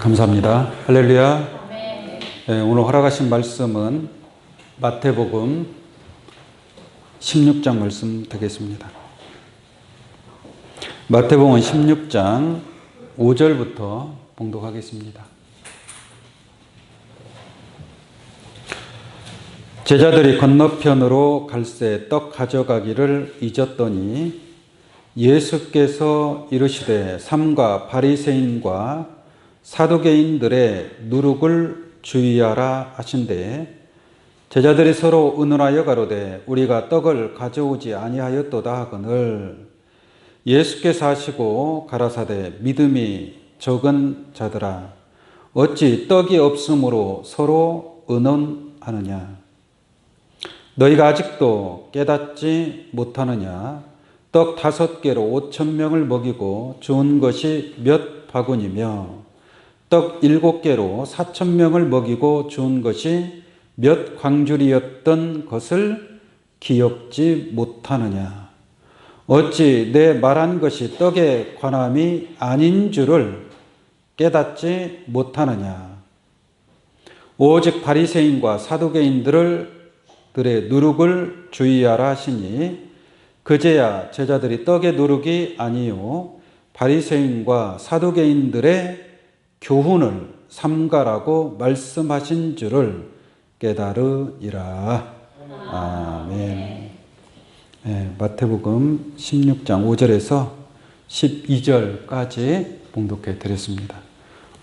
감사합니다. 할렐루야. 네, 오늘 허락하신 말씀은 마태복음 16장 말씀 되겠습니다. 마태복음 16장 5절부터 봉독하겠습니다. 제자들이 건너편으로 갈새 떡 가져가기를 잊었더니 예수께서 이르시되 삼가 바리새인과 사두개인들의 누룩을 주의하라 하신대 제자들이 서로 의논하여 가로되 우리가 떡을 가져오지 아니하였도다 하거늘 예수께서 하시고 가라사대 믿음이 적은 자들아 어찌 떡이 없으므로 서로 의논하느냐 너희가 아직도 깨닫지 못하느냐 떡 5개로 5,000명을 먹이고 주운 것이 몇 바구니며 떡 7개로 4,000명을 먹이고 주운 것이 몇 광줄이었던 것을 기억지 못하느냐 어찌 내 말한 것이 떡에 관함이 아닌 줄을 깨닫지 못하느냐 오직 바리새인과 사두개인들의 누룩을 주의하라 하시니 그제야 제자들이 떡의 누룩이 아니요 바리새인과 사두개인들의 교훈을 삼가라고 말씀하신 줄을 깨달으리라. 아멘. 네, 마태복음 16장 5절에서 12절까지 봉독해 드렸습니다.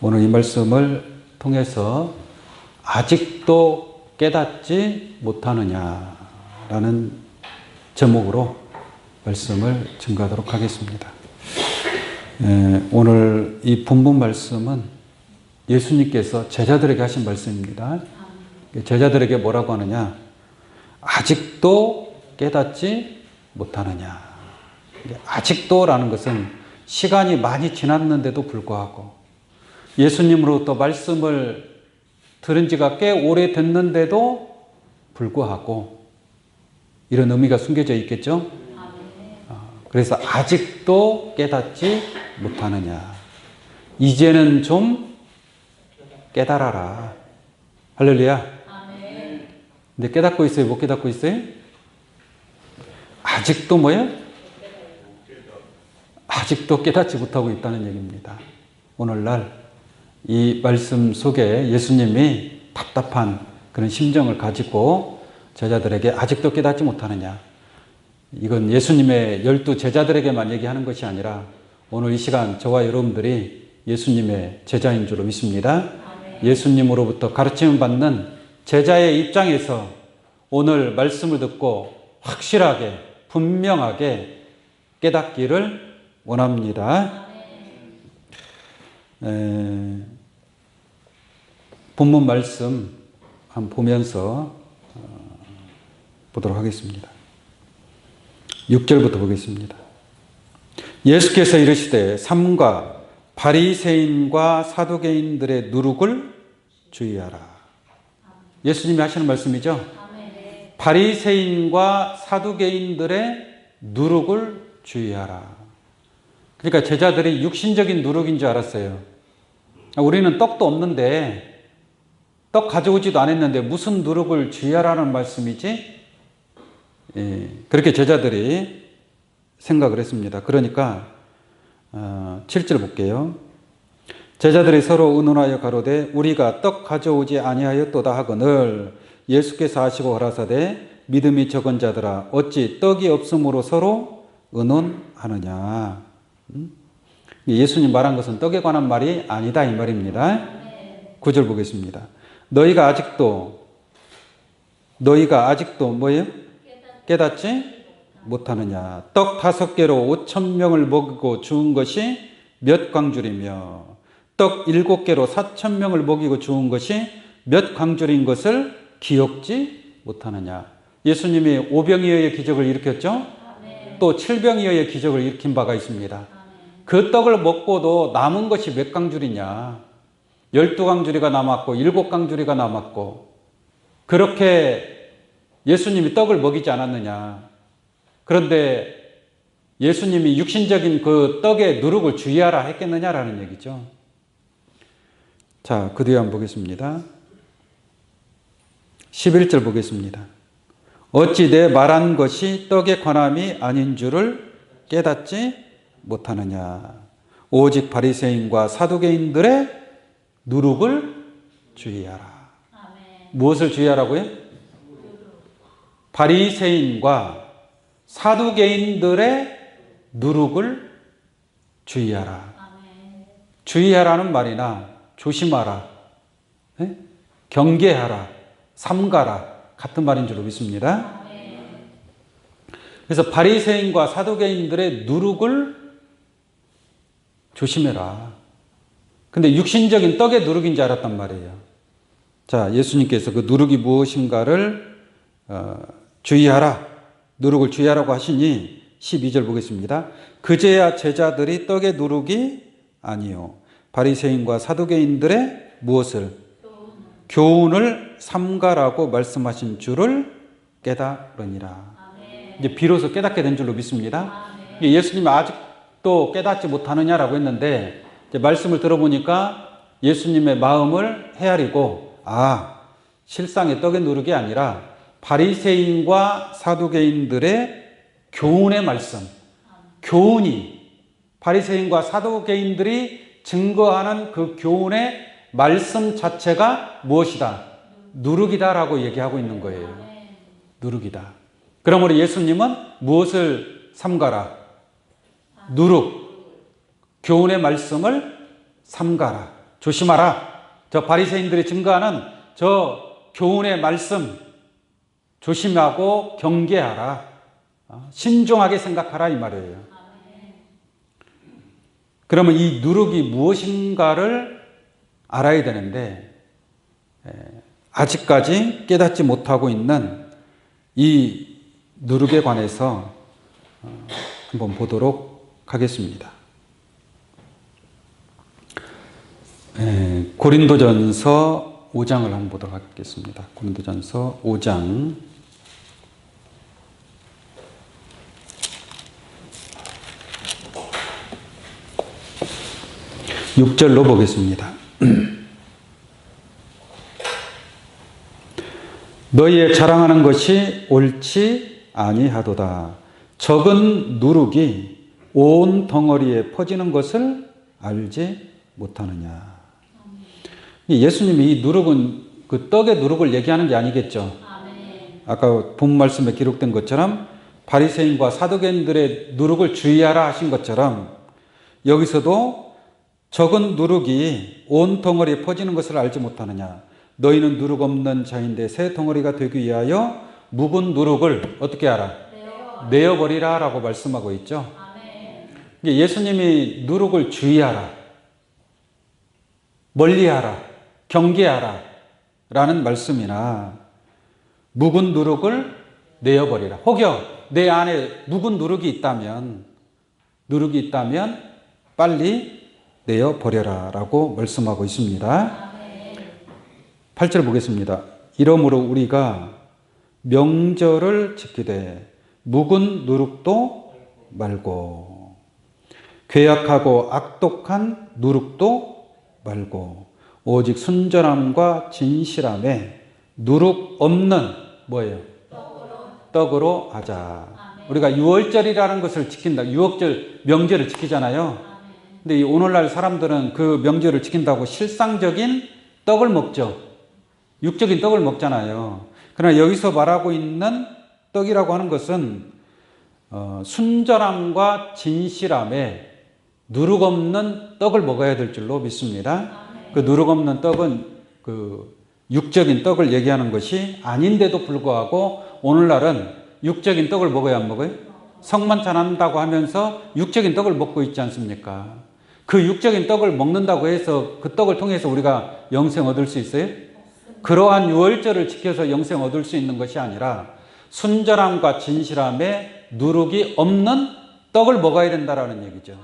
오늘 이 말씀을 통해서 아직도 깨닫지 못하느냐라는 제목으로 말씀을 증거하도록 하겠습니다. 오늘 이 본문 말씀은 예수님께서 제자들에게 하신 말씀입니다. 제자들에게 뭐라고 하느냐? 아직도 깨닫지 못하느냐? 아직도라는 것은 시간이 많이 지났는데도 불구하고 예수님으로부터 말씀을 들은 지가 꽤 오래됐는데도 불구하고 이런 의미가 숨겨져 있겠죠? 그래서 아직도 깨닫지 못하느냐. 이제는 좀 깨달아라. 할렐루야. 근데 깨닫고 있어요? 못 깨닫고 있어요? 아직도 뭐예요? 아직도 깨닫지 못하고 있다는 얘기입니다. 오늘날 이 말씀 속에 예수님이 답답한 그런 심정을 가지고 제자들에게 아직도 깨닫지 못하느냐. 이건 예수님의 12 제자들에게만 얘기하는 것이 아니라 오늘 이 시간 저와 여러분들이 예수님의 제자인 줄로 믿습니다. 예수님으로부터 가르침을 받는 제자의 입장에서 오늘 말씀을 듣고 확실하게 분명하게 깨닫기를 원합니다. 본문 말씀 한번 보면서 보도록 하겠습니다. 6절부터 보겠습니다. 예수께서 이르시되 삼가 바리새인과 사두개인들의 누룩을 주의하라. 예수님이 하시는 말씀이죠. 바리새인과 사두개인들의 누룩을 주의하라. 그러니까 제자들이 육신적인 누룩인 줄 알았어요. 우리는 떡도 없는데 떡 가져오지도 않았는데 무슨 누룩을 주의하라는 말씀이지? 그렇게 제자들이 생각을 했습니다. 그러니까 7절 볼게요. 제자들이 서로 의논하여 가로되 우리가 떡 가져오지 아니하였도다 하거늘 예수께서 하시고 가라사대 믿음이 적은 자들아 어찌 떡이 없으므로 서로 의논하느냐. 예수님 말한 것은 떡에 관한 말이 아니다 이 말입니다. 9절 보겠습니다. 너희가 아직도 뭐예요? 깨닫지 못하느냐. 떡 5개로 5,000명을 먹이고 주운 것이 몇 광줄이며 떡 7개로 4,000명을 먹이고 주운 것이 몇 광줄인 것을 기억지 못하느냐. 예수님이 오병이어의 기적을 일으켰죠. 또 7병이어의 기적을 일으킨 바가 있습니다. 그 떡을 먹고도 남은 것이 몇 광줄이냐. 12광줄이가 남았고 7광줄이가 남았고 그렇게 예수님이 떡을 먹이지 않았느냐. 그런데 예수님이 육신적인 그 떡의 누룩을 주의하라 했겠느냐라는 얘기죠. 자, 그 뒤에 한번 보겠습니다. 11절 보겠습니다. 어찌 내 말한 것이 떡의 관함이 아닌 줄을 깨닫지 못하느냐. 오직 바리새인과 사두개인들의 누룩을 주의하라. 무엇을 주의하라고요? 바리새인과 사두개인들의 누룩을 주의하라. 주의하라는 말이나 조심하라, 경계하라, 삼가라 같은 말인 줄로 믿습니다. 그래서 바리새인과 사두개인들의 누룩을 조심해라. 근데 육신적인 떡의 누룩인지 알았단 말이에요. 자, 예수님께서 그 누룩이 무엇인가를 주의하라, 누룩을 주의하라고 하시니 12절 보겠습니다. 그제야 제자들이 떡의 누룩이 아니요 바리새인과 사두개인들의 무엇을? 교훈을 삼가라고 말씀하신 줄을 깨달으니라. 이제 비로소 깨닫게 된 줄로 믿습니다. 예수님이 아직도 깨닫지 못하느냐라고 했는데 이제 말씀을 들어보니까 예수님의 마음을 헤아리고 실상의 떡의 누룩이 아니라 바리새인과 사두개인들의 교훈의 말씀, 교훈이 바리새인과 사두개인들이 증거하는 그 교훈의 말씀 자체가 무엇이다? 누룩이다라고 얘기하고 있는 거예요. 누룩이다. 그러므로 예수님은 무엇을 삼가라? 누룩, 교훈의 말씀을 삼가라. 조심하라. 저 바리새인들이 증거하는 저 교훈의 말씀 조심하고 경계하라. 신중하게 생각하라 이 말이에요. 그러면 이 누룩이 무엇인가를 알아야 되는데 아직까지 깨닫지 못하고 있는 이 누룩에 관해서 한번 보도록 하겠습니다. 고린도전서 5장을 한번 보도록 하겠습니다. 고린도전서 5장 6절로 보겠습니다. 너희의 자랑하는 것이 옳지 아니하도다. 적은 누룩이 온 덩어리에 퍼지는 것을 알지 못하느냐. 예수님이 이 누룩은 그 떡의 누룩을 얘기하는 게 아니겠죠. 아까 본 말씀에 기록된 것처럼 바리새인과 사두개인들의 누룩을 주의하라 하신 것처럼 여기서도 적은 누룩이 온 덩어리에 퍼지는 것을 알지 못하느냐. 너희는 누룩 없는 자인데 새 덩어리가 되기 위하여 묵은 누룩을 어떻게 하라? 내어버리라 라고 말씀하고 있죠. 예수님이 누룩을 주의하라, 멀리하라, 경계하라 라는 말씀이나 묵은 누룩을 내어버리라. 혹여 내 안에 묵은 누룩이 있다면 빨리 내어버려라 라고 말씀하고 있습니다. 8절 보겠습니다. 이러므로 우리가 명절을 지키되 묵은 누룩도 말고 괴악하고 악독한 누룩도 말고 오직 순전함과 진실함에 누룩 없는 뭐예요? 떡으로 하자. 우리가 유월절이라는 것을 지킨다. 유월절 명절을 지키잖아요. 근데 이 오늘날 사람들은 그 명절을 지킨다고 실상적인 떡을 먹죠. 육적인 떡을 먹잖아요. 그러나 여기서 말하고 있는 떡이라고 하는 것은 순전함과 진실함에 누룩 없는 떡을 먹어야 될 줄로 믿습니다. 그 누룩 없는 떡은 그 육적인 떡을 얘기하는 것이 아닌데도 불구하고 오늘날은 육적인 떡을 먹어야 안 먹어요? 성만찬 한다고 하면서 육적인 떡을 먹고 있지 않습니까? 그 육적인 떡을 먹는다고 해서 그 떡을 통해서 우리가 영생 얻을 수 있어요? 그러한 유월절을 지켜서 영생 얻을 수 있는 것이 아니라 순전함과 진실함에 누룩이 없는 떡을 먹어야 된다라는 얘기죠.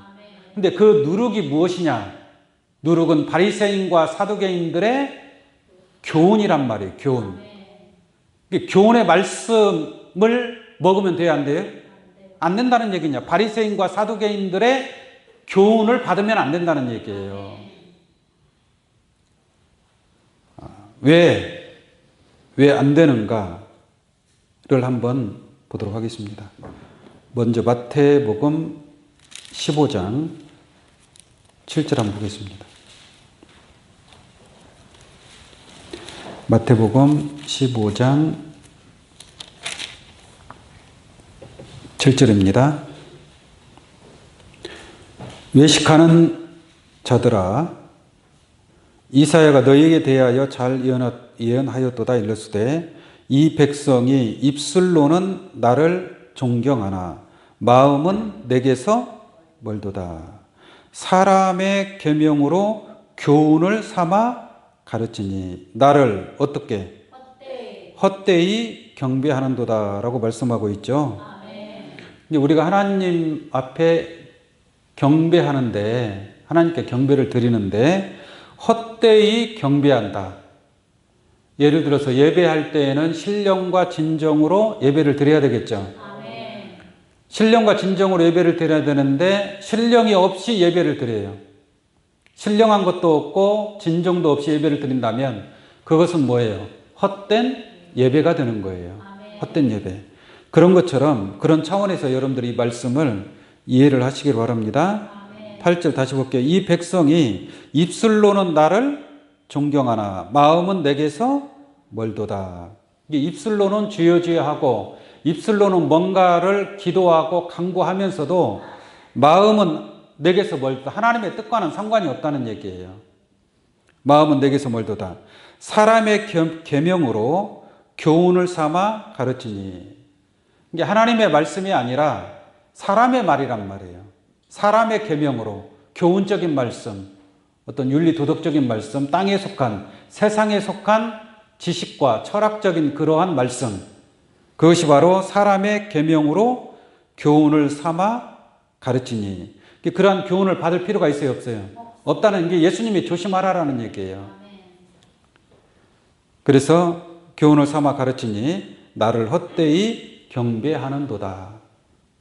근데 그 누룩이 무엇이냐? 누룩은 바리새인과 사두개인들의 교훈이란 말이에요. 교훈. 교훈의 말씀을 먹으면 돼요, 안 돼요? 안 된다는 얘기냐? 바리새인과 사두개인들의 교훈을 받으면 안 된다는 얘기예요. 왜 안 되는가를 한번 보도록 하겠습니다. 먼저 마태복음 15장 7절 한번 보겠습니다. 마태복음 15장 7절입니다. 외식하는 자들아, 이사야가 너희에게 대하여 잘 예언하였도다. 일렀으되 이 백성이 입술로는 나를 존경하나 마음은 내게서 멀도다. 사람의 계명으로 교훈을 삼아 가르치니 나를 어떻게 헛되이 경배하는도다 라고 말씀하고 있죠. 이제 우리가 하나님 앞에 경배하는데, 하나님께 경배를 드리는데 헛되이 경배한다. 예를 들어서 예배할 때에는 신령과 진정으로 예배를 드려야 되겠죠. 신령과 진정으로 예배를 드려야 되는데 신령이 없이 예배를 드려요. 신령한 것도 없고 진정도 없이 예배를 드린다면 그것은 뭐예요? 헛된 예배가 되는 거예요. 헛된 예배. 그런 것처럼, 그런 차원에서 여러분들이 이 말씀을 이해를 하시길 바랍니다. 8절 다시 볼게요. 이 백성이 입술로는 나를 존경하나 마음은 내게서 멀도다. 입술로는 주여 주여 하고 입술로는 뭔가를 기도하고 간구하면서도 마음은 내게서 멀다. 하나님의 뜻과는 상관이 없다는 얘기예요. 마음은 내게서 멀도다. 사람의 계명으로 교훈을 삼아 가르치니. 이게 하나님의 말씀이 아니라 사람의 말이란 말이에요. 사람의 계명으로 교훈적인 말씀, 어떤 윤리 도덕적인 말씀, 땅에 속한, 세상에 속한 지식과 철학적인 그러한 말씀, 그것이 바로 사람의 계명으로 교훈을 삼아 가르치니. 그러한 교훈을 받을 필요가 있어요, 없어요? 없다는 게 예수님이 조심하라라는 얘기예요. 그래서 교훈을 삼아 가르치니 나를 헛되이 경배하는도다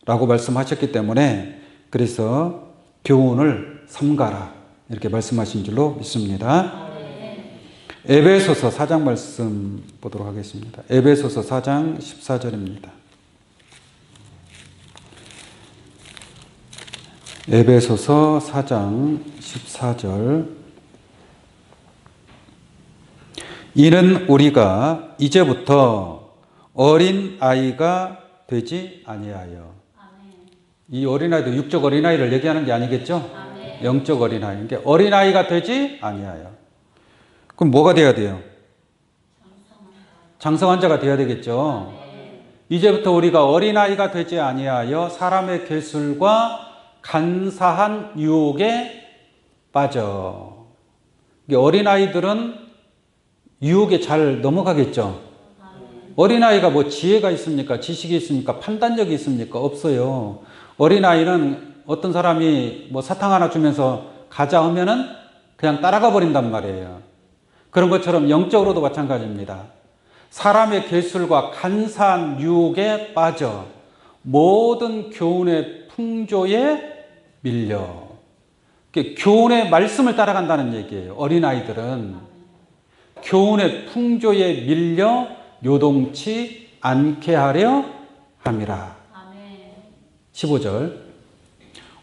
라고 말씀하셨기 때문에, 그래서 교훈을 삼가라 이렇게 말씀하신 줄로 믿습니다. 에베소서 4장 말씀 보도록 하겠습니다. 에베소서 4장 14절입니다. 에베소서 4장 14절. 이는 우리가 이제부터 어린 아이가 되지 아니하여. 이 어린아이도 육적 어린아이를 얘기하는 게 아니겠죠? 영적 어린아이. 그러니까 어린아이가 되지 아니하여. 그럼 뭐가 돼야 돼요? 장성한 자가 돼야 되겠죠. 이제부터 우리가 어린아이가 되지 아니하여 사람의 괴술과 간사한 유혹에 빠져. 어린아이들은 유혹에 잘 넘어가겠죠. 어린아이가 뭐 지혜가 있습니까? 지식이 있습니까? 판단력이 있습니까? 없어요. 어린아이는 어떤 사람이 뭐 사탕 하나 주면서 가자 하면은 그냥 따라가 버린단 말이에요. 그런 것처럼 영적으로도 마찬가지입니다. 사람의 괴술과 간사한 유혹에 빠져 모든 교훈의 풍조에 밀려. 교훈의 말씀을 따라간다는 얘기예요. 어린아이들은 교훈의 풍조에 밀려 요동치 않게 하려 함이라. 15절.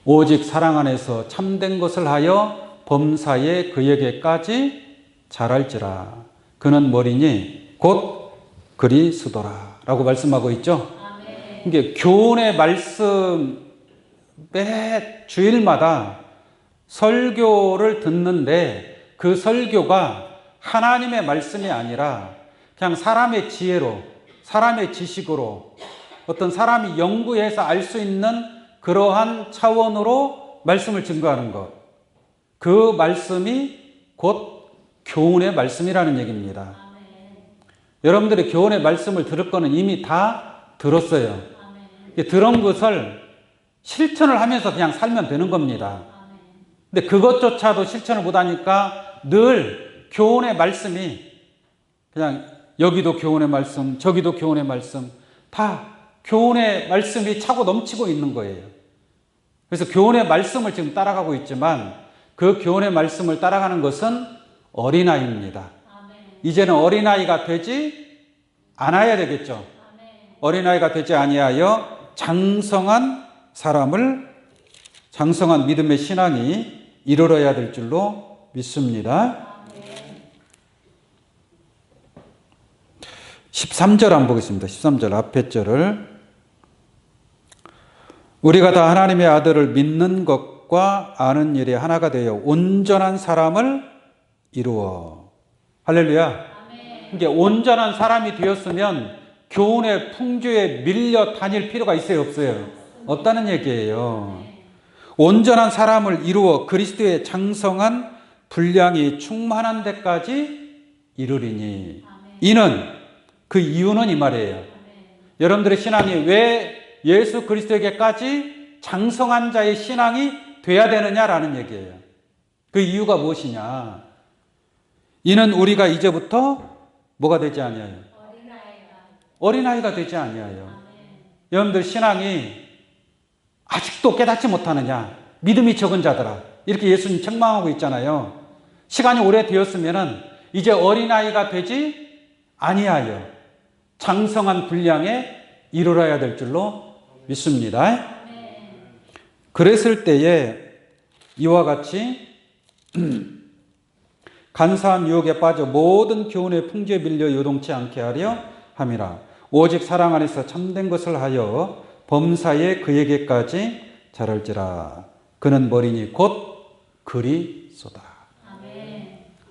오직 사랑 안에서 참된 것을 하여 범사에 그에게까지 자랄지라. 그는 머리니 곧 그리스도라 라고 말씀하고 있죠. 이게 교훈의 말씀 매 주일마다 설교를 듣는데 그 설교가 하나님의 말씀이 아니라 그냥 사람의 지혜로, 사람의 지식으로, 어떤 사람이 연구해서 알 수 있는 그러한 차원으로 말씀을 증거하는 것. 그 말씀이 곧 교훈의 말씀이라는 얘기입니다. 여러분들이 교훈의 말씀을 들을 거는 이미 다 들었어요. 들은 것을 실천을 하면서 그냥 살면 되는 겁니다. 근데 그것조차도 실천을 못하니까 늘 교훈의 말씀이 그냥 여기도 교훈의 말씀, 저기도 교훈의 말씀, 다 교훈의 말씀이 차고 넘치고 있는 거예요. 그래서 교훈의 말씀을 지금 따라가고 있지만 그 교훈의 말씀을 따라가는 것은 어린아이입니다. 이제는 어린아이가 되지 않아야 되겠죠. 어린아이가 되지 아니하여 장성한 믿음의 신앙이 이루어야 될 줄로 믿습니다. 13절 한번 보겠습니다. 13절 앞에 절을. 우리가 다 하나님의 아들을 믿는 것과 아는 일이 하나가 되어 온전한 사람을 이루어. 할렐루야. 이게 온전한 사람이 되었으면 교훈의 풍조에 밀려 다닐 필요가 있어요, 없어요? 없다는 얘기예요. 온전한 사람을 이루어 그리스도의 장성한 분량이 충만한 데까지 이르리니. 이는 그 이유는 이 말이에요. 여러분들의 신앙이 왜 예수 그리스도에게까지 장성한 자의 신앙이 돼야 되느냐라는 얘기예요. 그 이유가 무엇이냐? 이는 우리가 이제부터 뭐가 되지 아니하여? 어린아이가 되지 아니하여. 여러분들 신앙이 아직도 깨닫지 못하느냐? 믿음이 적은 자들아. 이렇게 예수님 책망하고 있잖아요. 시간이 오래되었으면 이제 어린아이가 되지 아니하여 장성한 분량에 이르러야 될 줄로 믿습니다. 그랬을 때에 이와 같이 간사한 유혹에 빠져 모든 교훈의 풍조에 밀려 요동치 않게 하려 함이라. 오직 사랑 안에서 참된 것을 하여 범사에 그에게까지 자랄지라. 그는 머리니 곧 그리스도다.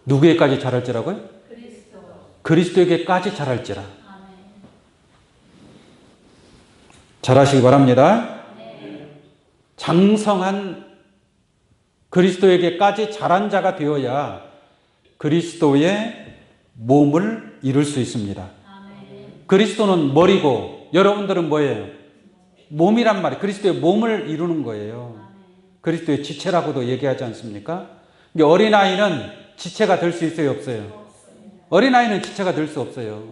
누구에게까지 자랄지라고요? 그리스도에게까지 자랄지라. 잘하시기 바랍니다. 장성한 그리스도에게까지 자란 자가 되어야 그리스도의 몸을 이룰 수 있습니다. 그리스도는 머리고 여러분들은 뭐예요? 몸이란 말이에요. 그리스도의 몸을 이루는 거예요. 그리스도의 지체라고도 얘기하지 않습니까? 어린아이는 지체가 될 수 있어요, 없어요? 어린아이는 지체가 될 수 없어요.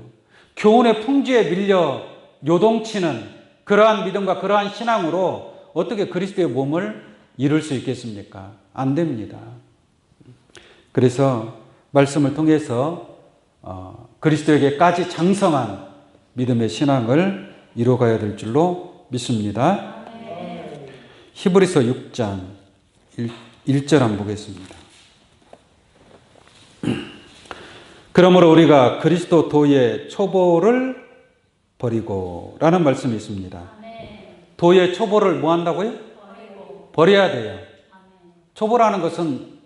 교훈의 풍지에 밀려 요동치는 그러한 믿음과 그러한 신앙으로 어떻게 그리스도의 몸을 이룰 수 있겠습니까? 안 됩니다. 그래서 말씀을 통해서 그리스도에게까지 장성한 믿음의 신앙을 이루어가야 될 줄로 믿습니다. 히브리서 6장 1절 한번 보겠습니다. 그러므로 우리가 그리스도 도의 초보를 버리고 라는 말씀이 있습니다. 도의 초보를 뭐 한다고요? 버려야 돼요. 초보라는 것은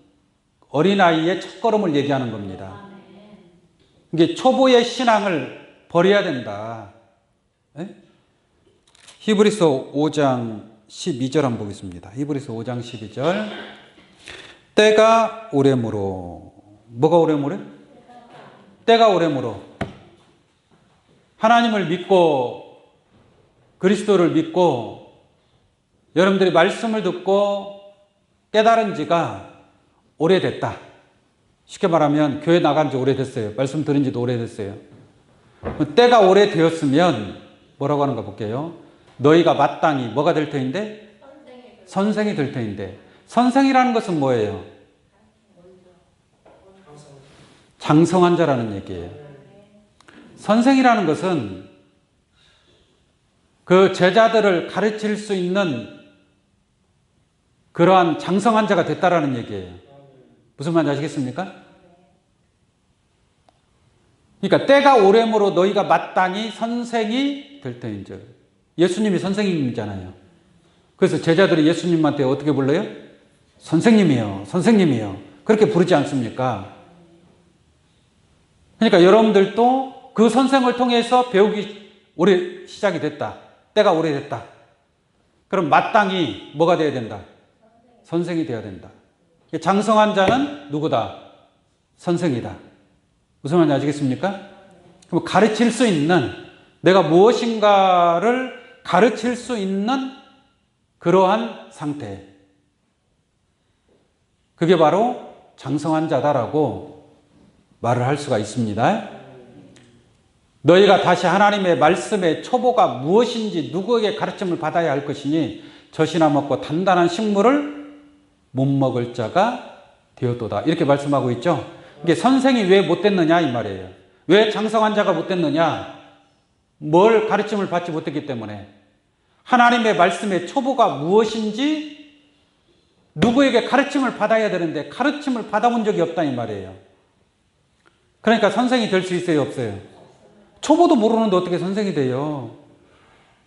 어린아이의 첫걸음을 얘기하는 겁니다. 이게 초보의 신앙을 버려야 된다. 네? 히브리서 5장 12절 한번 보겠습니다. 히브리서 5장 12절. 때가 오래므로. 뭐가 오래므로? 때가 오래므로. 하나님을 믿고 그리스도를 믿고 여러분들이 말씀을 듣고 깨달은 지가 오래됐다. 쉽게 말하면 교회 나간 지 오래됐어요. 말씀 들은 지도 오래됐어요. 때가 오래되었으면 뭐라고 하는가 볼게요. 너희가 마땅히 뭐가 될 터인데? 선생이 될 터인데. 선생이라는 것은 뭐예요? 장성한 자라는 얘기예요. 선생이라는 것은 그 제자들을 가르칠 수 있는 그러한 장성한 자가 됐다라는 얘기예요. 무슨 말인지 아시겠습니까? 그러니까 때가 오래므로 너희가 마땅히 선생이 될 터인즉. 예수님이 선생님이잖아요. 그래서 제자들이 예수님한테 어떻게 불러요? 선생님이요, 선생님이요. 그렇게 부르지 않습니까? 그러니까 여러분들도 그 선생을 통해서 배우기 오래 시작이 됐다. 때가 오래됐다. 그럼 마땅히 뭐가 돼야 된다? 선생이 돼야 된다. 장성한 자는 누구다? 선생이다. 무슨 말인지 아시겠습니까? 그럼 가르칠 수 있는, 내가 무엇인가를 가르칠 수 있는 그러한 상태. 그게 바로 장성한 자다라고 말을 할 수가 있습니다. 너희가 다시 하나님의 말씀의 초보가 무엇인지 누구에게 가르침을 받아야 할 것이니 젖이나 먹고 단단한 식물을 못 먹을 자가 되었도다. 이렇게 말씀하고 있죠. 이게 선생이 왜 못됐느냐 이 말이에요. 왜 장성한 자가 못됐느냐? 뭘 가르침을 받지 못했기 때문에. 하나님의 말씀의 초보가 무엇인지 누구에게 가르침을 받아야 되는데 가르침을 받아본 적이 없다 이 말이에요. 그러니까 선생이 될 수 있어요, 없어요? 초보도 모르는데 어떻게 선생이 돼요?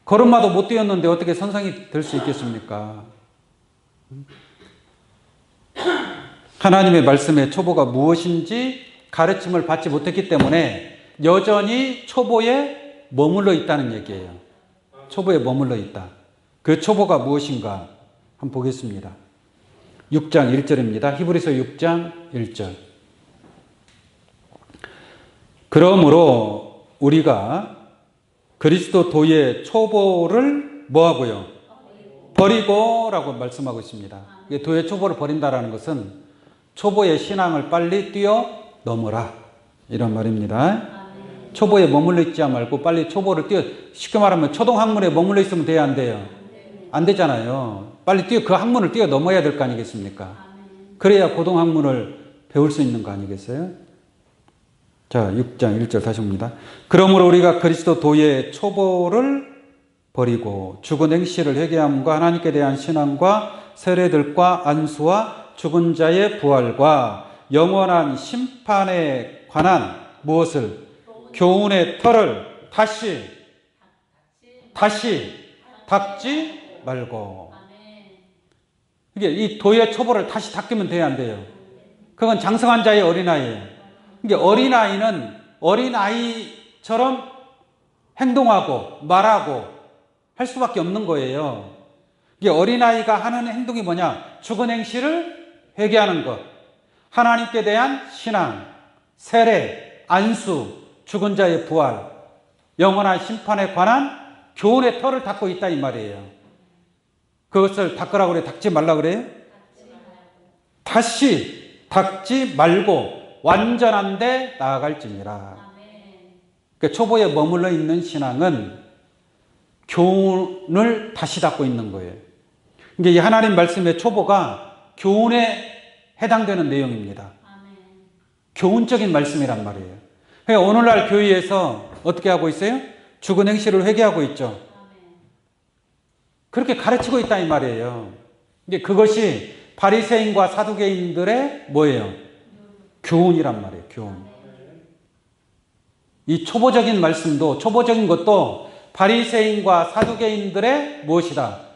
걸음마도 못 뛰었는데 어떻게 선생이 될 수 있겠습니까? 하나님의 말씀의 초보가 무엇인지 가르침을 받지 못했기 때문에 여전히 초보에 머물러 있다는 얘기예요. 초보에 머물러 있다. 그 초보가 무엇인가 한번 보겠습니다. 6장 1절입니다. 히브리서 6장 1절. 그러므로 우리가 그리스도 도의 초보를 뭐하고요? 버리고라고 말씀하고 있습니다. 도의 초보를 버린다라는 것은 초보의 신앙을 빨리 뛰어넘어라 이런 말입니다. 초보에 머물러 있지 말고 빨리 초보를 쉽게 말하면 초등학문에 머물러 있으면 돼야 안 돼요? 안 되잖아요. 빨리 그 학문을 뛰어넘어야 될 거 아니겠습니까? 그래야 고등학문을 배울 수 있는 거 아니겠어요? 자, 6장 1절 다시 봅니다. 그러므로 우리가 그리스도 도의 초보를 버리고 죽은 행실을 회개함과 하나님께 대한 신앙과 세례들과 안수와 죽은 자의 부활과 영원한 심판에 관한 무엇을? 교훈의 털을 다시 닦지 말고. 이게 이 도의 초보를 다시 닦으면 돼야 안 돼요? 그건 장성한 자의 어린아이예요. 이게 어린아이는 어린아이처럼 행동하고 말하고 할 수밖에 없는 거예요. 이게 어린아이가 하는 행동이 뭐냐? 죽은 행실을 회개하는 것, 하나님께 대한 신앙, 세례, 안수, 죽은 자의 부활, 영원한 심판에 관한 교훈의 털을 닦고 있다 이 말이에요. 그것을 닦으라고 그래? 닦지 말라고 그래요? 다시 닦지 말고 완전한 데 나아갈지니라. 그러니까 초보에 머물러 있는 신앙은 교훈을 다시 닦고 있는 거예요. 이게 이 하나님 말씀의 초보가 교훈에 해당되는 내용입니다. 교훈적인 말씀이란 말이에요. 그러니까 오늘날 교회에서 어떻게 하고 있어요? 죽은 행실을 회개하고 있죠. 그렇게 가르치고 있다 이 말이에요. 이게 그것이 바리새인과 사두개인들의 뭐예요? 교훈이란 말이에요. 교훈. 이 초보적인 말씀도 초보적인 것도 바리새인과 사두개인들의 무엇이다?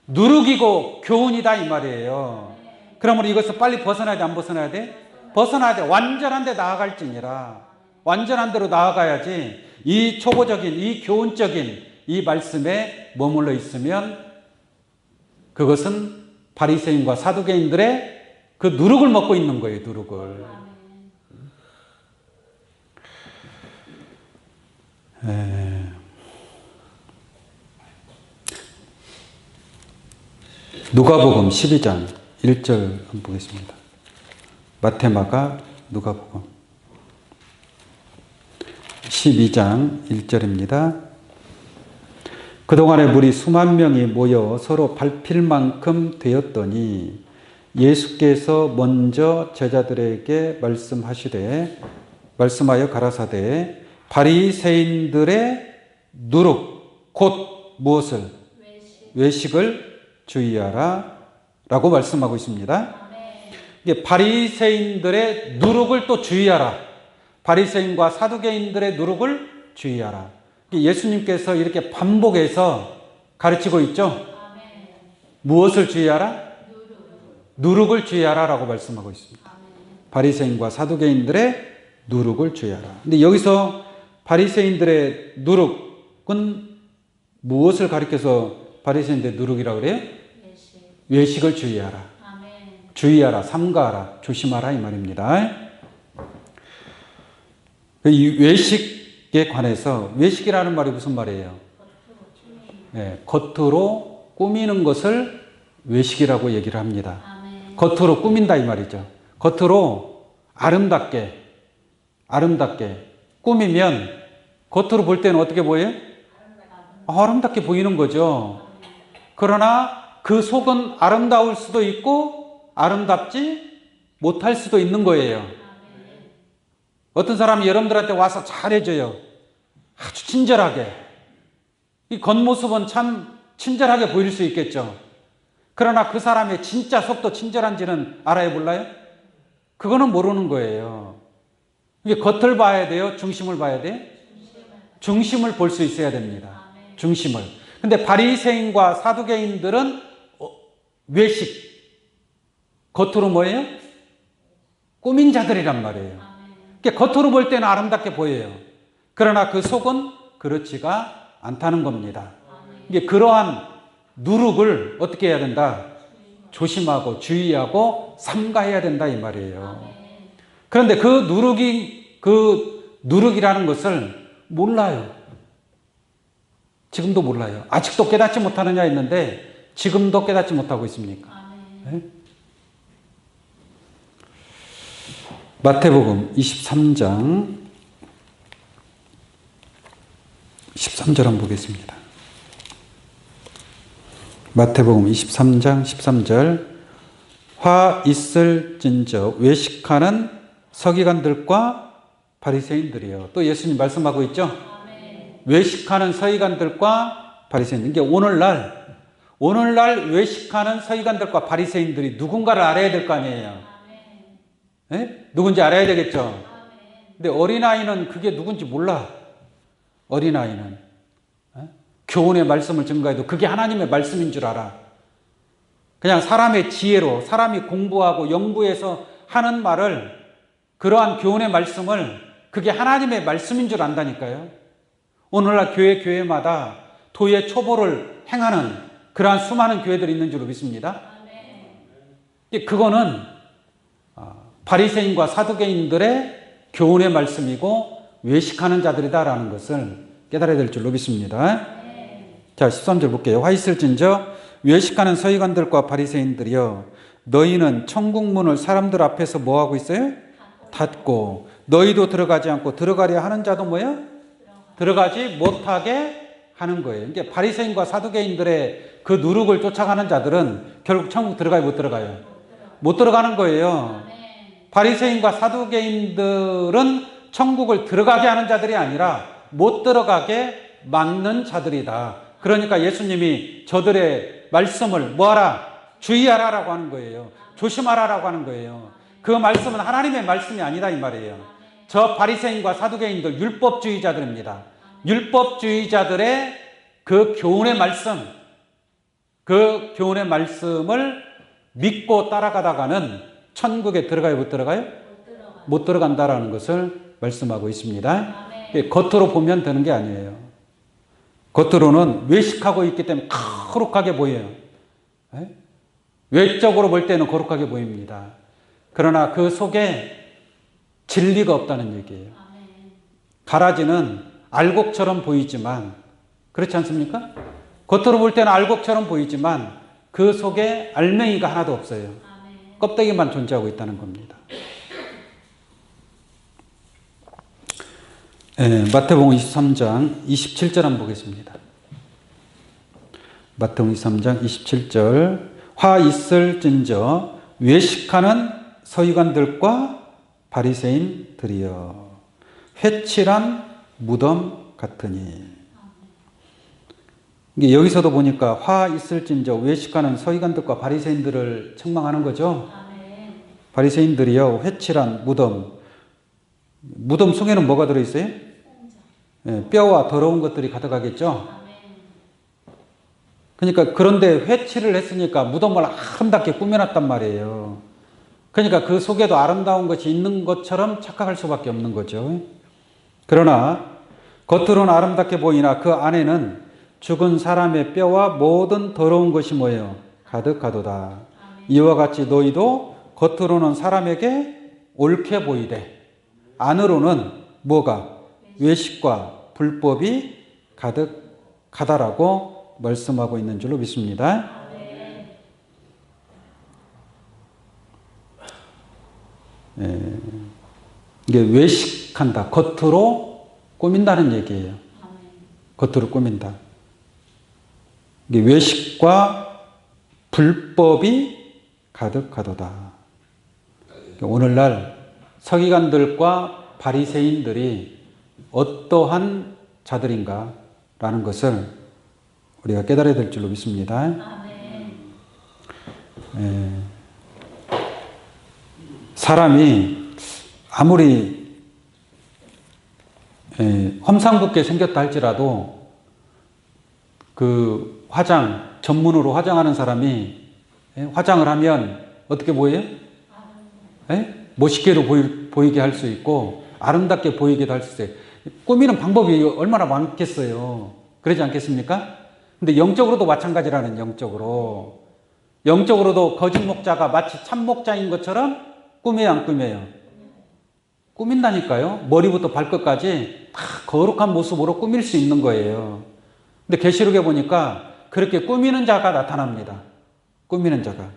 누룩이고 교훈이다 이 말이에요. 그러므로 이것을 빨리 벗어나야 돼, 안 벗어나야 돼? 벗어나야 돼. 완전한 데 나아갈지니라. 완전한 데로 나아가야지 이 초보적인, 이 교훈적인 이 말씀에 머물러 있으면 그것은 바리새인과 사두개인들의 그 누룩을 먹고 있는 거예요. 누룩을. 누가복음 12장 1절 한번 보겠습니다. 마태마가 누가복음 12장 1절입니다. 그동안에 무리 수만 명이 모여 서로 밟힐 만큼 되었더니 예수께서 먼저 제자들에게 말씀하여 가라사대 바리새인들의 누룩 곧 무엇을? 외식을 주의하라 라고 말씀하고 있습니다. 이게 바리새인들의 누룩을 또 주의하라. 바리새인과 사두개인들의 누룩을 주의하라. 예수님께서 이렇게 반복해서 가르치고 있죠. 무엇을 주의하라? 누룩을 주의하라 라고 말씀하고 있습니다. 바리새인과 사두개인들의 누룩을 주의하라. 근데 여기서 바리새인들의 누룩은 무엇을 가리켜서 바리새인들의 누룩이라고 그래요? 외식을 주의하라. 주의하라, 삼가하라, 조심하라 이 말입니다. 이 외식에 관해서 외식이라는 말이 무슨 말이에요? 네, 겉으로 꾸미는 것을 외식이라고 얘기를 합니다. 겉으로 꾸민다 이 말이죠. 겉으로 아름답게 꾸미면 겉으로 볼 때는 어떻게 보여요? 아름답게 보이는 거죠. 그러나 그 속은 아름다울 수도 있고 아름답지 못할 수도 있는 거예요. 어떤 사람이 여러분들한테 와서 잘해줘요. 아주 친절하게. 이 겉모습은 참 친절하게 보일 수 있겠죠. 그러나 그 사람의 진짜 속도 친절한지는 알아요, 몰라요? 그거는 모르는 거예요. 이게 겉을 봐야 돼요? 중심을 봐야 돼요? 중심을 볼 수 있어야 됩니다. 중심을. 근데 바리새인과 사두개인들은 외식. 겉으로 뭐예요? 꾸민 자들이란 말이에요. 그러니까 겉으로 볼 때는 아름답게 보여요. 그러나 그 속은 그렇지가 않다는 겁니다. 이게 그러한 누룩을 어떻게 해야 된다? 조심하고 주의하고 삼가해야 된다 이 말이에요. 그런데 그 누룩이라는 것을 몰라요. 지금도 몰라요. 아직도 깨닫지 못하느냐 했는데 지금도 깨닫지 못하고 있습니까? 네? 마태복음 23장 13절 한번 보겠습니다. 마태복음 23장 13절 화 있을진저 외식하는 서기관들과 바리새인들이요. 또 예수님 말씀하고 있죠. 아멘. 외식하는 서기관들과 바리새인들. 이게 오늘날 외식하는 서기관들과 바리새인들이 누군가를 알아야 될 거 아니에요. 네? 누군지 알아야 되겠죠. 아멘. 근데 어린아이는 그게 누군지 몰라. 어린아이는 교훈의 말씀을 증거해도 그게 하나님의 말씀인 줄 알아. 그냥 사람의 지혜로 사람이 공부하고 연구해서 하는 말을 그러한 교훈의 말씀을 그게 하나님의 말씀인 줄 안다니까요. 오늘날 교회마다 도의 초보를 행하는 그러한 수많은 교회들이 있는 줄로 믿습니다. 그거는 바리새인과 사두개인들의 교훈의 말씀이고 외식하는 자들이다라는 것을 깨달아야 될 줄로 믿습니다. 자, 13절 볼게요. 화 있을진저 외식하는 서기관들과 바리새인들이여 너희는 천국 문을 사람들 앞에서 뭐 하고 있어요? 닫고 너희도 들어가지 않고 들어가려 하는 자도 뭐예요? 들어가지 못하게 하는 거예요. 이게 바리새인과 사두개인들의 그 누룩을 쫓아가는 자들은 결국 천국 들어가요, 못 들어가요? 못 들어가는 거예요. 바리새인과 사두개인들은 천국을 들어가게 하는 자들이 아니라 못 들어가게 막는 자들이다. 그러니까 예수님이 저들의 말씀을 뭐하라? 주의하라라고 하는 거예요. 조심하라라고 하는 거예요. 그 말씀은 하나님의 말씀이 아니다 이 말이에요. 저 바리새인과 사두개인들 율법주의자들입니다. 율법주의자들의 그 교훈의 말씀, 그 교훈의 말씀을 믿고 따라가다가는 천국에 들어가요, 못 들어가요? 못 들어간다라는 것을 말씀하고 있습니다. 겉으로 보면 되는 게 아니에요. 겉으로는 외식하고 있기 때문에 거룩하게 보여요. 외적으로 볼 때는 거룩하게 보입니다. 그러나 그 속에 진리가 없다는 얘기예요. 가라지는 알곡처럼 보이지만 그렇지 않습니까? 겉으로 볼 때는 알곡처럼 보이지만 그 속에 알맹이가 하나도 없어요. 껍데기만 존재하고 있다는 겁니다. 마태복음 23장 27절 한번 보겠습니다. 마태복음 23장 27절 화 있을진저 외식하는 서기관들과 바리새인들이여 회칠한 무덤 같으니. 이게 여기서도 보니까 화 있을진저 외식하는 서기관들과 바리새인들을 책망하는 거죠. 바리새인들이여 회칠한 무덤 속에는 뭐가 들어있어요? 뼈와 더러운 것들이 가득하겠죠. 그러니까 그런데 회칠을 했으니까 무덤을 아름답게 꾸며놨단 말이에요. 그러니까 그 속에도 아름다운 것이 있는 것처럼 착각할 수밖에 없는 거죠. 그러나 겉으로는 아름답게 보이나 그 안에는 죽은 사람의 뼈와 모든 더러운 것이 뭐예요? 가득하도다. 이와 같이 너희도 겉으로는 사람에게 옳게 보이되 안으로는 뭐가? 외식과 불법이 가득하다라고 말씀하고 있는 줄로 믿습니다. 이게 외식한다. 겉으로 꾸민다는 얘기예요. 겉으로 꾸민다. 이게 외식과 불법이 가득하도다. 오늘날 서기관들과 바리새인들이 어떠한 자들인가라는 것을 우리가 깨달아야 될 줄로 믿습니다. 사람이 아무리 험상궂게 생겼다 할지라도 그 화장, 전문으로 화장하는 사람이 화장을 하면 어떻게 보여요? 멋있게도 보이게 할 수 있고 아름답게 보이기도 할 수 있어요. 꾸미는 방법이 얼마나 많겠어요. 그러지 않겠습니까? 근데 영적으로도 마찬가지라는, 영적으로도 거짓 목자가 마치 참 목자인 것처럼 꾸며요, 안 꾸며요? 꾸민다니까요. 머리부터 발끝까지 다 거룩한 모습으로 꾸밀 수 있는 거예요. 근데 계시록에 보니까 그렇게 꾸미는 자가 나타납니다. 꾸미는 자가.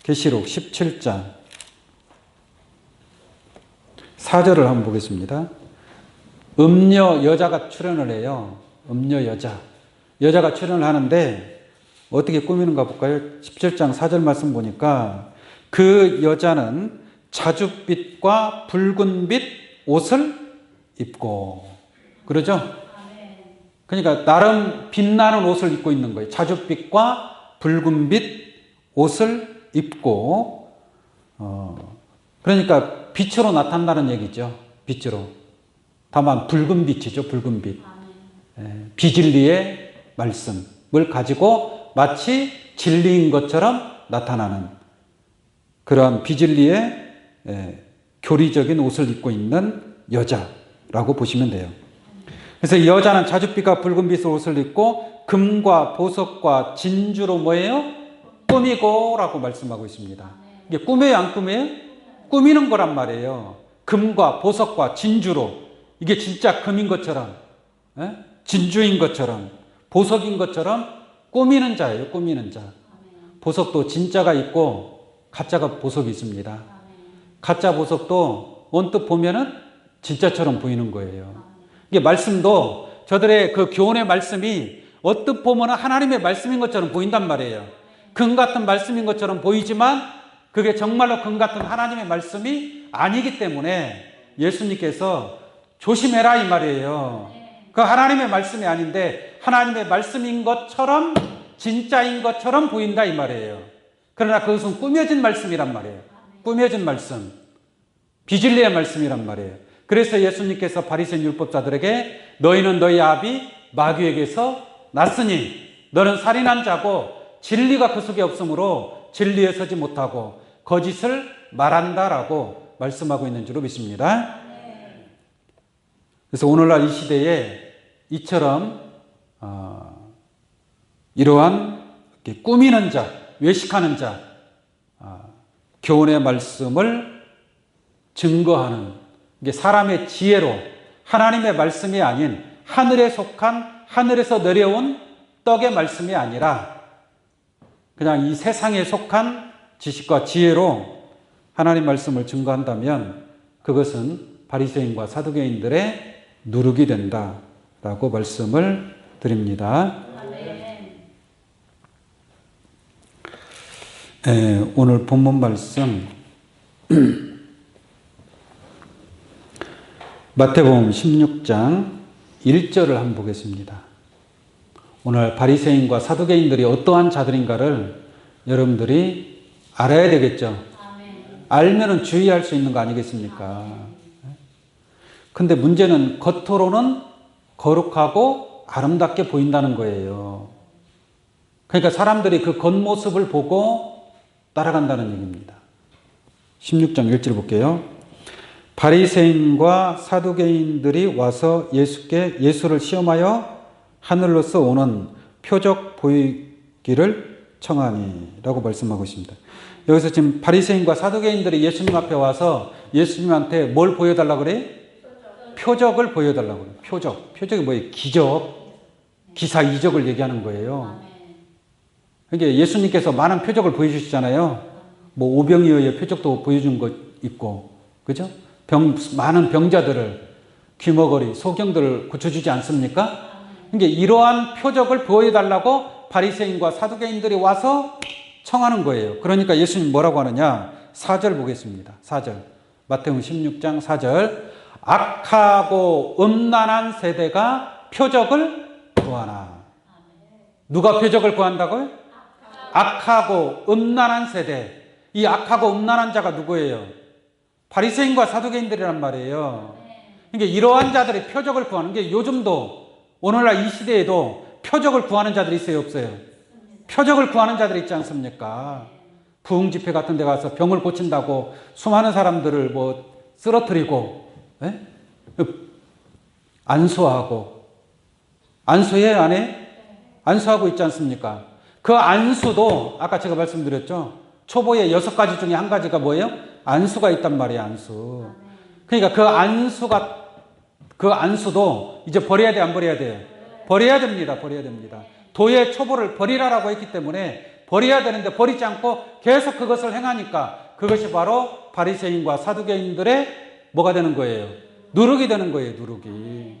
계시록 17장 4절을 한번 보겠습니다. 음녀 여자가 출연을 해요. 음녀 여자가 출연을 하는데 어떻게 꾸미는가 볼까요? 17장 4절 말씀 보니까 그 여자는 자줏빛과 붉은빛 옷을 입고, 그러죠? 그러니까 나름 빛나는 옷을 입고 있는 거예요. 자줏빛과 붉은빛 옷을 입고, 그러니까 빛으로 나타난다는 얘기죠. 빛으로. 다만 붉은 빛이죠. 붉은 빛. 비진리의 말씀을 가지고 마치 진리인 것처럼 나타나는 그런 비진리의 교리적인 옷을 입고 있는 여자라고 보시면 돼요. 그래서 이 여자는 자줏빛과 붉은 빛의 옷을 입고 금과 보석과 진주로 뭐예요? 꾸미고 라고 말씀하고 있습니다. 이게 꾸며요, 안 꾸며요? 꾸미는 거란 말이에요. 금과 보석과 진주로. 이게 진짜 금인 것처럼, 진주인 것처럼, 보석인 것처럼 꾸미는 자예요. 꾸미는 자. 보석도 진짜가 있고 가짜가 보석이 있습니다. 가짜 보석도 언뜻 보면은 진짜처럼 보이는 거예요. 이게 말씀도 저들의 그 교훈의 말씀이 언뜻 보면은 하나님의 말씀인 것처럼 보인단 말이에요. 금 같은 말씀인 것처럼 보이지만 그게 정말로 금 같은 하나님의 말씀이 아니기 때문에 예수님께서 조심해라 이 말이에요. 그 하나님의 말씀이 아닌데 하나님의 말씀인 것처럼 진짜인 것처럼 보인다 이 말이에요. 그러나 그것은 꾸며진 말씀이란 말이에요. 꾸며진 말씀. 비진리의 말씀이란 말이에요. 그래서 예수님께서 바리새인 율법자들에게 너희는 너희 아비 마귀에게서 났으니 너는 살인한 자고 진리가 그 속에 없으므로 진리에 서지 못하고 거짓을 말한다라고 말씀하고 있는 줄로 믿습니다. 그래서 오늘날 이 시대에 이처럼 이러한 꾸미는 자, 외식하는 자, 교훈의 말씀을 증거하는, 이게 사람의 지혜로 하나님의 말씀이 아닌 하늘에 속한, 하늘에서 내려온 떡의 말씀이 아니라 그냥 이 세상에 속한 지식과 지혜로 하나님 말씀을 증거한다면 그것은 바리새인과 사두개인들의 누룩이 된다라고 말씀을 드립니다. 오늘 본문 말씀 마태복음 16장 1절을 한번 보겠습니다. 오늘 바리새인과 사두개인들이 어떠한 자들인가를 여러분들이 알아야 되겠죠. 알면은 주의할 수 있는 거 아니겠습니까? 근데 문제는 겉으로는 거룩하고 아름답게 보인다는 거예요. 그러니까 사람들이 그 겉모습을 보고 따라간다는 얘기입니다. 16장 1절 볼게요. 바리새인과 사두개인들이 와서 예수를 시험하여 하늘로서 오는 표적 보이기를 청하니 라고 말씀하고 있습니다. 여기서 지금 바리새인과 사두개인들이 예수님 앞에 와서 예수님한테 뭘 보여달라고 그래? 표적을 보여달라고 그래요. 표적이 뭐예요? 기적, 기사 이적을 얘기하는 거예요. 그러니까 예수님께서 많은 표적을 보여주시잖아요. 뭐 오병이어의 표적도 보여준 거 있고, 그죠? 많은 병자들을, 귀머거리, 소경들을 고쳐주지 않습니까? 그러니까 이러한 표적을 보여달라고 바리새인과 사두개인들이 와서 청하는 거예요. 그러니까 예수님 뭐라고 하느냐? 4절 보겠습니다. 4절. 마태복음 16장 4절. 악하고 음란한 세대가 표적을 구하나. 누가 표적을 구한다고요? 악하고 음란한 세대. 이 악하고 음란한 자가 누구예요? 바리새인과 사두개인들이란 말이에요. 그러니까 이러한 자들이 표적을 구하는 게 요즘도 오늘날 이 시대에도 표적을 구하는 자들이 있어요, 없어요? 표적을 구하는 자들이 있지 않습니까? 부흥 집회 같은 데 가서 병을 고친다고 수많은 사람들을 뭐 쓰러뜨리고, 예? 안수하고, 안수해요, 안 해? 안수하고 있지 않습니까? 그 안수도 아까 제가 말씀드렸죠. 초보의 6가지 중에 한 가지가 뭐예요? 안수가 있단 말이에요, 안수. 그러니까 그 안수도 이제 버려야 돼, 안 버려야 돼요? 버려야 됩니다, 버려야 됩니다. 도의 초보를 버리라라고 했기 때문에 버려야 되는데 버리지 않고 계속 그것을 행하니까 그것이 바로 바리새인과 사두개인들의 뭐가 되는 거예요? 누룩이 되는 거예요, 누룩이.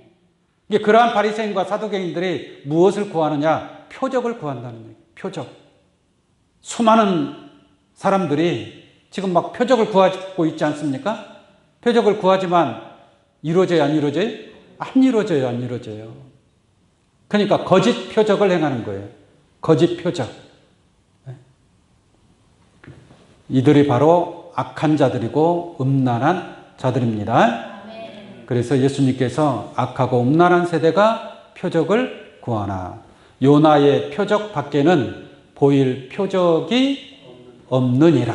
이게 그러한 바리새인과 사두개인들이 무엇을 구하느냐? 표적을 구한다는 얘기예요. 표적. 수많은 사람들이 지금 막 표적을 구하고 있지 않습니까? 표적을 구하지만 이루어져요, 안 이루어져요? 안 이루어져요, 안 이루어져요. 그러니까 거짓 표적을 행하는 거예요. 거짓 표적. 이들이 바로 악한 자들이고 음란한 자들입니다. 그래서 예수님께서 악하고 음란한 세대가 표적을 구하나. 요나의 표적 밖에는 보일 표적이 없느니라.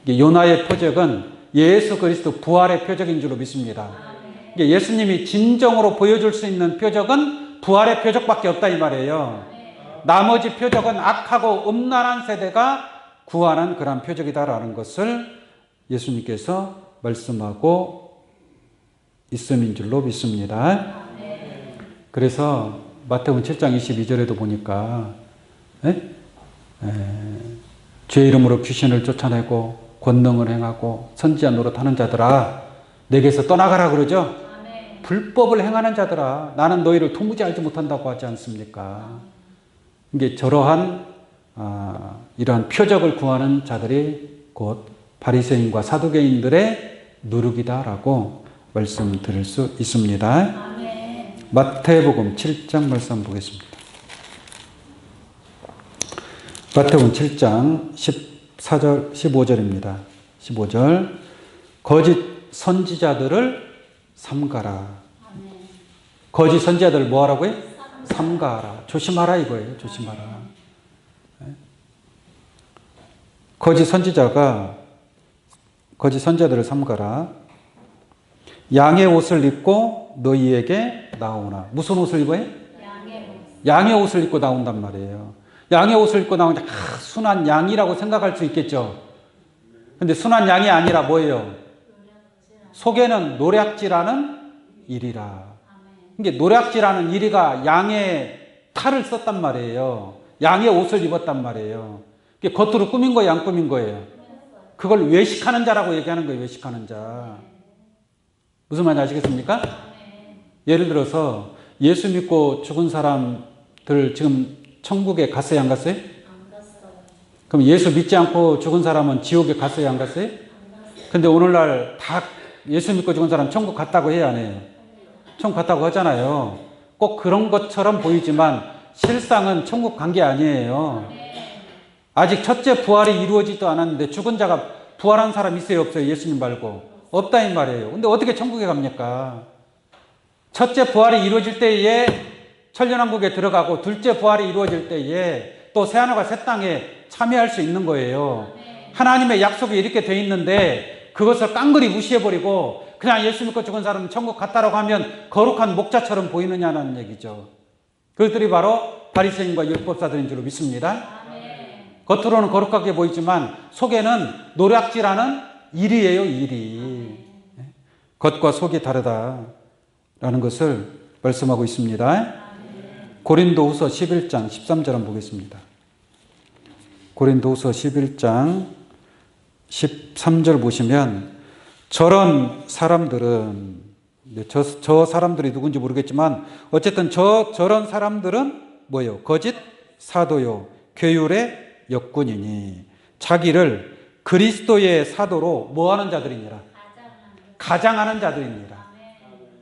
요나의 표적은 예수 그리스도 부활의 표적인 줄로 믿습니다. 예수님이 진정으로 보여줄 수 있는 표적은 부활의 표적밖에 없다 이 말이에요. 나머지 표적은 악하고 음란한 세대가 구하는 그런 표적이다라는 것을 예수님께서 말씀하고 있음인 줄로 믿습니다. 그래서 마태복음 7장 22절에도 보니까 죄 이름으로 귀신을 쫓아내고 권능을 행하고 선지자 노릇하는 자들아 내게서 떠나가라 그러죠. 불법을 행하는 자들아 나는 너희를 도무지 알지 못한다고 하지 않습니까? 이게 저러한 이러한 표적을 구하는 자들이 곧 바리새인과 사두개인들의 누룩이다라고 말씀드릴 수 있습니다. 마태복음 7장 말씀 보겠습니다. 마태복음 7장 14절 15절입니다. 15절 거짓 선지자들을 삼가라. 거짓 선지자들을 뭐 하라고요? 삼가라. 조심하라 이거예요. 조심하라. 거짓 선지자들을 삼가라. 양의 옷을 입고 너희에게 나오나. 무슨 옷을 입어요? 양의 옷을 입고 나온단 말이에요. 양의 옷을 입고 나오니까 순한 양이라고 생각할 수 있겠죠. 근데 순한 양이 아니라 뭐예요? 속에는 노략질하는 이리라. 이게 노략질하는 이리가 양의 탈을 썼단 말이에요. 양의 옷을 입었단 말이에요. 이게 겉으로 꾸민 거예요, 안 꾸민 거예요? 그걸 외식하는 자라고 얘기하는 거예요, 외식하는 자. 무슨 말인지 아시겠습니까? 예를 들어서 예수 믿고 죽은 사람들 지금 천국에 갔어요, 안 갔어요? 안 갔어요. 그럼 예수 믿지 않고 죽은 사람은 지옥에 갔어요, 안 갔어요? 근데 오늘날 다 예수 믿고 죽은 사람 천국 갔다고 해야 안 해요? 천국 갔다고 하잖아요. 꼭 그런 것처럼 보이지만 실상은 천국 간 게 아니에요. 아직 첫째 부활이 이루어지지도 않았는데 죽은 자가 부활한 사람 있어요, 없어요? 예수님 말고. 없다 이 말이에요. 근데 어떻게 천국에 갑니까? 첫째 부활이 이루어질 때에 천년왕국에 들어가고 둘째 부활이 이루어질 때에 또 새하늘과 새 땅에 참여할 수 있는 거예요. 하나님의 약속이 이렇게 돼 있는데 그것을 깡그리 무시해버리고 그냥 예수 믿고 죽은 사람은 천국 갔다라고 하면 거룩한 목자처럼 보이느냐는 얘기죠. 그것들이 바로 바리새인과 율법사들인 줄로 믿습니다. 겉으로는 거룩하게 보이지만 속에는 노략질하는 일이에요, 일이. 겉과 속이 다르다라는 것을 말씀하고 있습니다. 고린도후서 11장 13절 한번 보겠습니다. 고린도후서 11장 13절 보시면 저런 사람들은 저 사람들이 누군지 모르겠지만 어쨌든 저런 사람들은 뭐예요? 거짓 사도요 괴율의 역군이니 자기를 그리스도의 사도로 뭐하는 자들이니라. 가장하는 자들입니다.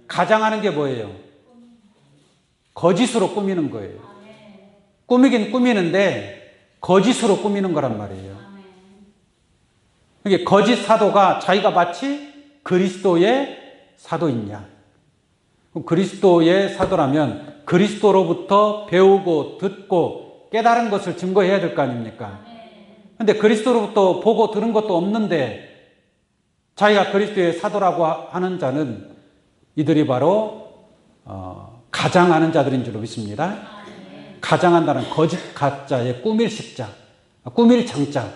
가장하는 게 뭐예요? 거짓으로 꾸미는 거예요. 꾸미긴 꾸미는데 거짓으로 꾸미는 거란 말이에요. 이게 거짓 사도가 자기가 마치 그리스도의 사도이냐? 그리스도의 사도라면 그리스도로부터 배우고 듣고 깨달은 것을 증거해야 될 거 아닙니까? 근데 그리스도로부터 보고 들은 것도 없는데 자기가 그리스도의 사도라고 하는 자는 이들이 바로 가장하는 자들인 줄로 믿습니다. 가장한다는 거짓 가짜의 꾸밀 식자, 꾸밀 장자.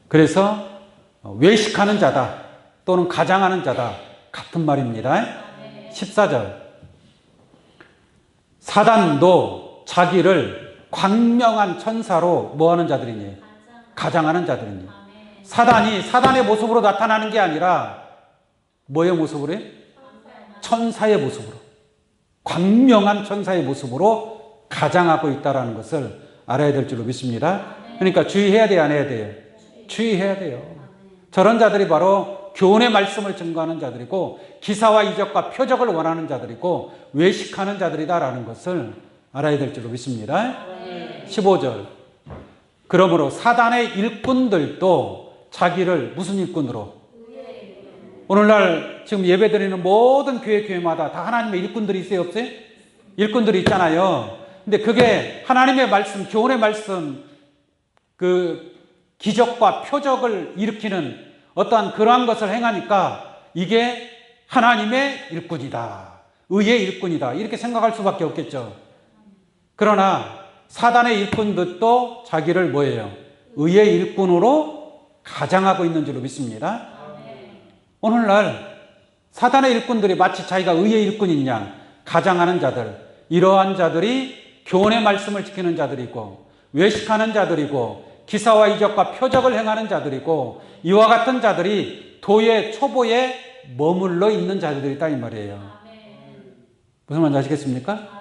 그래서 외식하는 자다 또는 가장하는 자다 같은 말입니다. 14절 사단도 자기를 광명한 천사로 뭐하는 자들이니? 가장하는 자들이니. 사단이 사단의 모습으로 나타나는 게 아니라 뭐의 모습으로 해? 천사의 모습으로, 광명한 천사의 모습으로 가장하고 있다는 것을 알아야 될 줄로 믿습니다. 그러니까 주의해야 돼요, 안 해야 돼요? 주의해야 돼요. 저런 자들이 바로 교훈의 말씀을 증거하는 자들이고 기사와 이적과 표적을 원하는 자들이고 외식하는 자들이다라는 것을 알아야 될 줄로 믿습니다. 15절 그러므로 사단의 일꾼들도 자기를 무슨 일꾼으로? 오늘날 지금 예배드리는 모든 교회마다 다 하나님의 일꾼들이 있어요, 없어요? 일꾼들이 있잖아요. 근데 그게 하나님의 말씀, 교훈의 말씀, 그 기적과 표적을 일으키는 어떠한 그러한 것을 행하니까 이게 하나님의 일꾼이다, 의의 일꾼이다 이렇게 생각할 수밖에 없겠죠. 그러나 사단의 일꾼들도 자기를 뭐예요? 의의 일꾼으로 가장하고 있는 줄로 믿습니다. 오늘날 사단의 일꾼들이 마치 자기가 의의 일꾼인 양 가장하는 자들, 이러한 자들이 교훈의 말씀을 지키는 자들이고 외식하는 자들이고 기사와 이적과 표적을 행하는 자들이고 이와 같은 자들이 도의 초보에 머물러 있는 자들이다 이 말이에요. 무슨 말인지 아시겠습니까?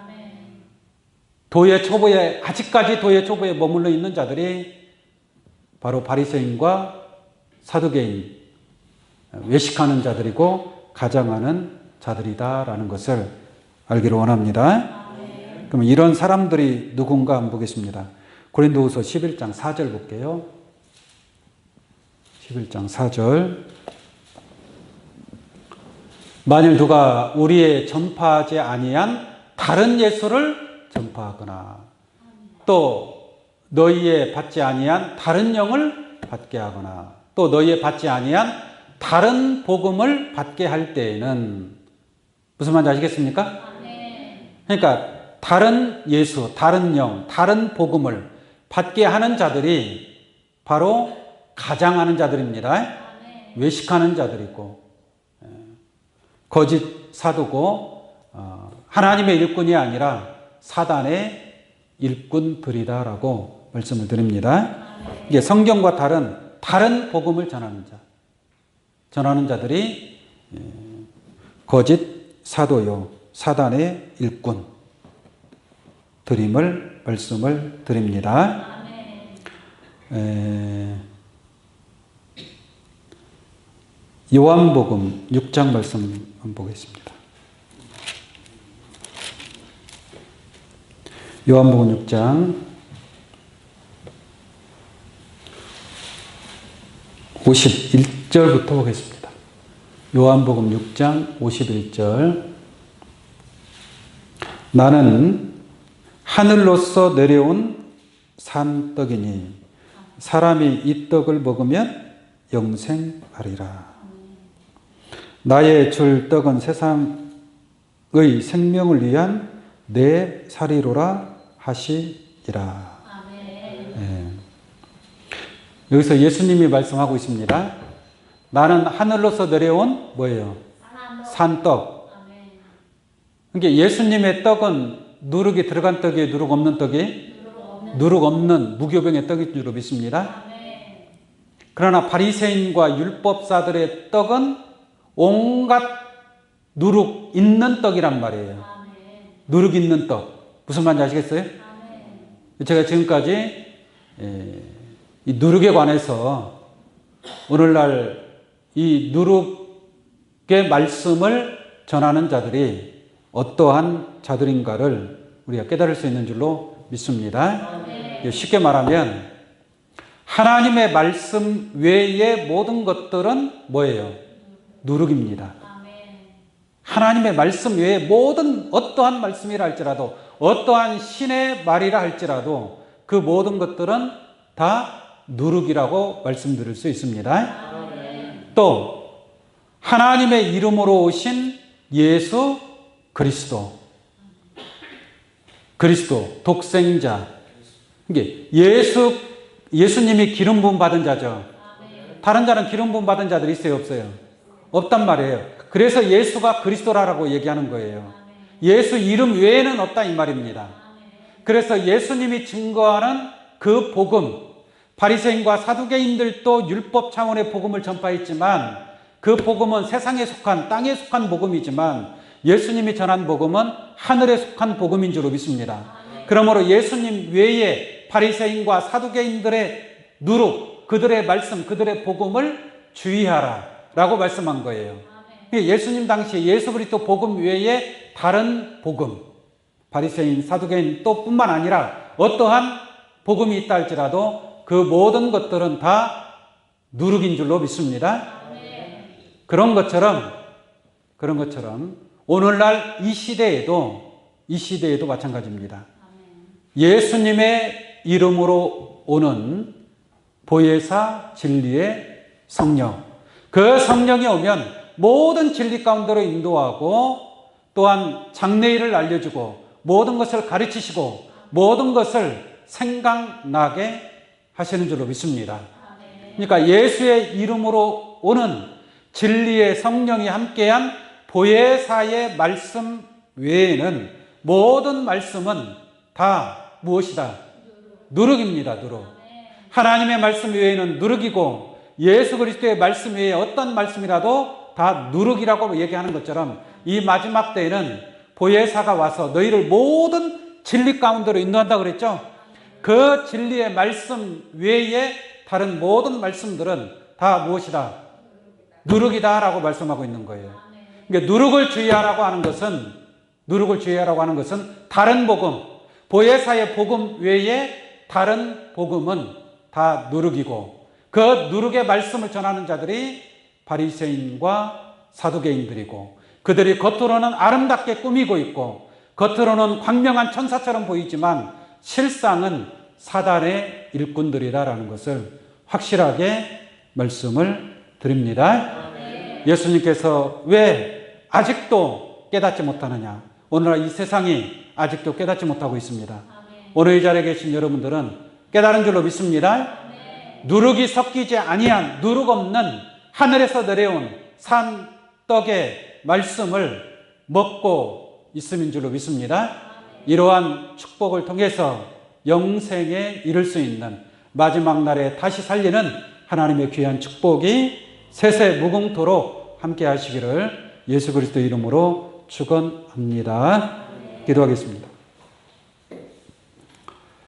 도의 초보에, 아직까지 도의 초보에 머물러 있는 자들이 바로 바리새인과 사두개인, 외식하는 자들이고 가장하는 자들이다라는 것을 알기를 원합니다. 그럼 이런 사람들이 누군가 한번 보겠습니다. 고린도후서 11장 4절 볼게요. 11장 4절 만일 누가 우리의 전파하지 아니한 다른 예수를 전파하거나 또 너희의 받지 아니한 다른 영을 받게 하거나 또 너희의 받지 아니한 다른 복음을 받게 할 때에는 무슨 말인지 아시겠습니까? 그러니까 다른 예수, 다른 영, 다른 복음을 받게 하는 자들이 바로 가장하는 자들입니다. 외식하는 자들이고 거짓 사도고 하나님의 일꾼이 아니라 사단의 일꾼들이다라고 말씀을 드립니다. 이게 성경과 다른 복음을 전하는 자, 전하는 자들이 거짓 사도요 사단의 일꾼 드림을 말씀을 드립니다. 요한복음 6장 말씀 한번 보겠습니다. 요한복음 6장 51절부터 보겠습니다. 요한복음 6장 51절 나는 하늘로서 내려온 산떡이니 사람이 이 떡을 먹으면 영생하리라. 나의 줄 떡은 세상의 생명을 위한 내 살이로라 하시리라. 네. 여기서 예수님이 말씀하고 있습니다. 나는 하늘로서 내려온 뭐예요? 산떡. 그러니까 예수님의 떡은 누룩이 들어간 떡이에요? 누룩 없는 떡이? 누룩 없는 무교병의 떡인 줄로 믿습니다. 그러나 바리새인과 율법사들의 떡은 온갖 누룩 있는 떡이란 말이에요. 누룩 있는 떡. 무슨 말인지 아시겠어요? 제가 지금까지 이 누룩에 관해서 오늘날 이 누룩의 말씀을 전하는 자들이 어떠한 자들인가를 우리가 깨달을 수 있는 줄로 믿습니다. 쉽게 말하면 하나님의 말씀 외의 모든 것들은 뭐예요? 누룩입니다. 하나님의 말씀 외에 모든 어떠한 말씀이라 할지라도 어떠한 신의 말이라 할지라도 그 모든 것들은 다 누룩이라고 말씀드릴 수 있습니다. 또 하나님의 이름으로 오신 예수 그리스도 독생자, 이게 예수님이 기름 부음 받은 자죠. 다른 자는 기름 부음 받은 자들이 있어요, 없어요? 없단 말이에요. 그래서 예수가 그리스도라고 얘기하는 거예요. 예수 이름 외에는 없다 이 말입니다. 그래서 예수님이 증거하는 그 복음, 바리새인과 사두개인들도 율법 차원의 복음을 전파했지만 그 복음은 세상에 속한, 땅에 속한 복음이지만 예수님이 전한 복음은 하늘에 속한 복음인 줄로 믿습니다. 그러므로 예수님 외에 바리새인과 사두개인들의 누룩, 그들의 말씀, 그들의 복음을 주의하라 라고 말씀한 거예요. 예수님 당시에 예수 그리스도 복음 외에 다른 복음, 바리새인, 사두개인 또 뿐만 아니라 어떠한 복음이 있다 할지라도 그 모든 것들은 다 누룩인 줄로 믿습니다. 그런 것처럼 오늘날 이 시대에도 마찬가지입니다. 예수님의 이름으로 오는 보혜사 진리의 성령, 그 성령이 오면 모든 진리 가운데로 인도하고 또한 장래일을 알려주고 모든 것을 가르치시고 모든 것을 생각나게 하시는 줄로 믿습니다. 그러니까 예수의 이름으로 오는 진리의 성령이 함께한 보혜사의 말씀 외에는 모든 말씀은 다 무엇이다? 누룩입니다. 누룩. 하나님의 말씀 외에는 누룩이고 예수 그리스도의 말씀 외에 어떤 말씀이라도 다 누룩이라고 얘기하는 것처럼 이 마지막 때에는 보혜사가 와서 너희를 모든 진리 가운데로 인도한다고 그랬죠? 그 진리의 말씀 외에 다른 모든 말씀들은 다 무엇이다? 누룩이다 라고 말씀하고 있는 거예요. 그러니까 누룩을 주의하라고 하는 것은 다른 복음, 보혜사의 복음 외에 다른 복음은 다 누룩이고 그 누룩의 말씀을 전하는 자들이 바리새인과 사두개인들이고 그들이 겉으로는 아름답게 꾸미고 있고 겉으로는 광명한 천사처럼 보이지만 실상은 사단의 일꾼들이라는 것을 확실하게 말씀을 드립니다. 예수님께서 왜 아직도 깨닫지 못하느냐? 오늘날 이 세상이 아직도 깨닫지 못하고 있습니다. 오늘 이 자리에 계신 여러분들은 깨달은 줄로 믿습니다. 누룩이 섞이지 아니한 누룩 없는 하늘에서 내려온 산 떡의 말씀을 먹고 있음인 줄로 믿습니다. 이러한 축복을 통해서 영생에 이를 수 있는 마지막 날에 다시 살리는 하나님의 귀한 축복이 세세 무궁토록 함께 하시기를 예수 그리스도 이름으로 축원합니다. 기도하겠습니다.